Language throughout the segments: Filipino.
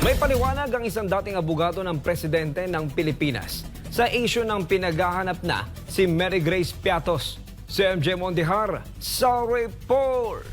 May paliwanag ang isang dating abogado ng presidente ng Pilipinas sa issue ng pinaghahanap na si Mary Grace Piatos. Si MJ Mondihar sa report.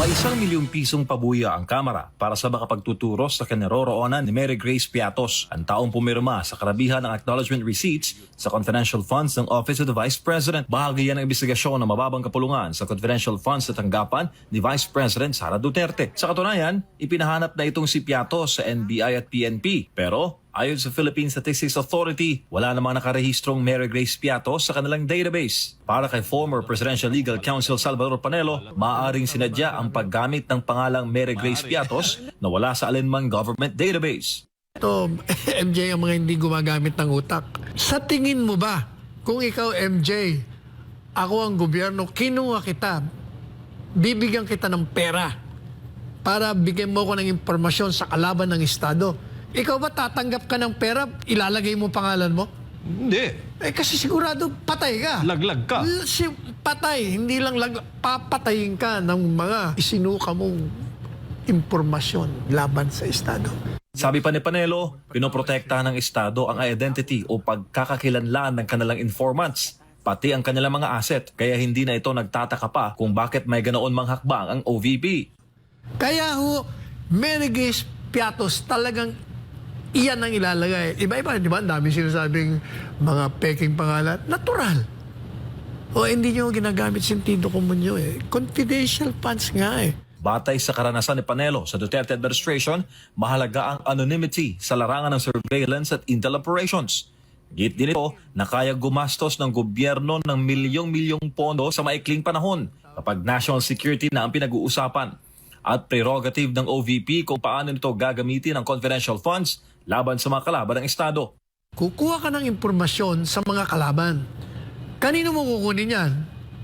May 1 milyong pisong pabuya ang Kamara para sa makapagtuturo sa kinaroroonan ni Mary Grace Piatos, ang taong pumirma sa karabihan ng acknowledgement receipts sa confidential funds ng Office of the Vice President. Bahagi yan ng investigasyon ng mababang kapulungan sa confidential funds na tanggapan ni Vice President Sara Duterte. Sa katunayan, ipinahanap na itong si Piatos sa NBI at PNP. Pero ayon sa Philippine Statistics Authority, wala namang nakarehistrong Mary Grace Piatos sa kanilang database. Para kay former Presidential Legal Counsel Salvador Panelo, maaaring sinadya ang paggamit ng pangalang Mary Grace Piatos na wala sa alinmang government database. Ito, MJ, ang mga hindi gumagamit ng utak. Sa tingin mo ba, kung ikaw, MJ, ako ang gobyerno, kinuha kita, bibigyan kita ng pera para bigyan mo ko ng impormasyon sa kalaban ng Estado. Ikaw ba tatanggap ka ng pera, ilalagay mo pangalan mo? Hindi. Kasi sigurado patay ka. Laglag ka. Patay, hindi lang papatayin ka ng mga isinuka mong impormasyon laban sa Estado. Sabi pa ni Panelo, pinoprotektahan ng Estado ang identity o pagkakakilanlan ng kanilang informants, pati ang kanilang mga asset, kaya hindi na ito nagtataka pa kung bakit may ganoon mang hakbang ang OVP. Kaya Mary Grace Piatos talagang iyan ang ilalagay. Iba-iba, di ba? Ang dami sinasabing mga peking pangalan. Natural. O hindi nyo ginagamit sentido komunyo eh. Confidential funds nga eh. Batay sa karanasan ni Panelo sa Duterte administration, mahalaga ang anonymity sa larangan ng surveillance at intel operations. Git din ito na kaya gumastos ng gobyerno ng milyong-milyong pondo sa maikling panahon kapag national security na ang pinag-uusapan. At prerogative ng OVP kung paano nito gagamitin ang confidential funds laban sa mga kalaban ng Estado. Kukuha ka ng impormasyon sa mga kalaban. Kanino mo kukunin yan?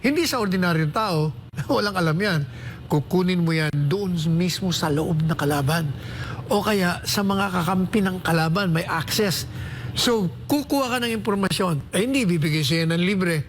Hindi sa ordinaryong tao. Walang alam yan. Kukunin mo yan doon mismo sa loob na kalaban. O kaya sa mga kakampi ng kalaban, may access. So, kukuha ka ng impormasyon. Hindi bibigay siya ng libre.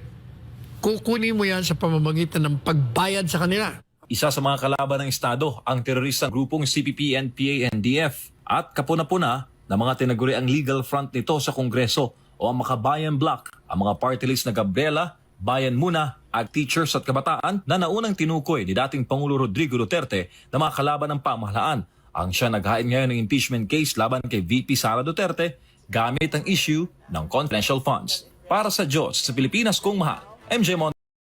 Kukunin mo yan sa pamamagitan ng pagbayad sa kanila. Isa sa mga kalaban ng Estado ang teroristang grupong CPP, NPA, NDF at kapuna-puna na mga tinaguri ang legal front nito sa Kongreso o ang Makabayan Bloc, ang mga party list na Gabriela, Bayan Muna at Teachers at Kabataan na naunang tinukoy ni dating Pangulo Rodrigo Duterte na mga kalaban ng pamahalaan. Ang siya naghain ngayon ng impeachment case laban kay VP Sara Duterte gamit ang issue ng confidential funds. Para sa Diyos, sa Pilipinas kung mahal, MJ Mon